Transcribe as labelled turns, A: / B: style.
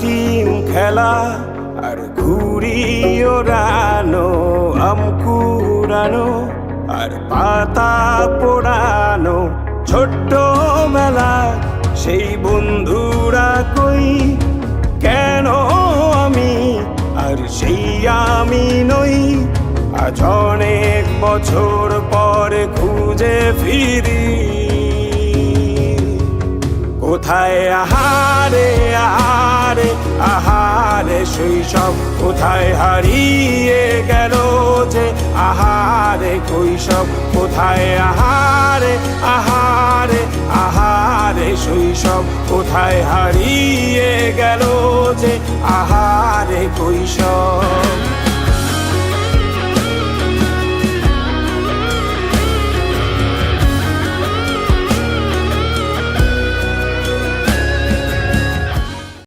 A: Team খেলা আর ঘুড়ি ওড়ানো, আম কুড়ানো আর পাতা পোড়ানো, ছোট্ট মেলা সেই বন্ধুরা কই, কেন আমি আর সেই আমি নই। আজ অনেক বছর পরে খুঁজে ফিরি, কোথায় আহারে আহারে আহারে শৈশব, কোথায় হারিয়ে গেল যে আহারে কৈশব, কোথায় আহারে আহারে আহারে শৈশব, কোথায় হারিয়ে গেল যে আহারে কৈশব।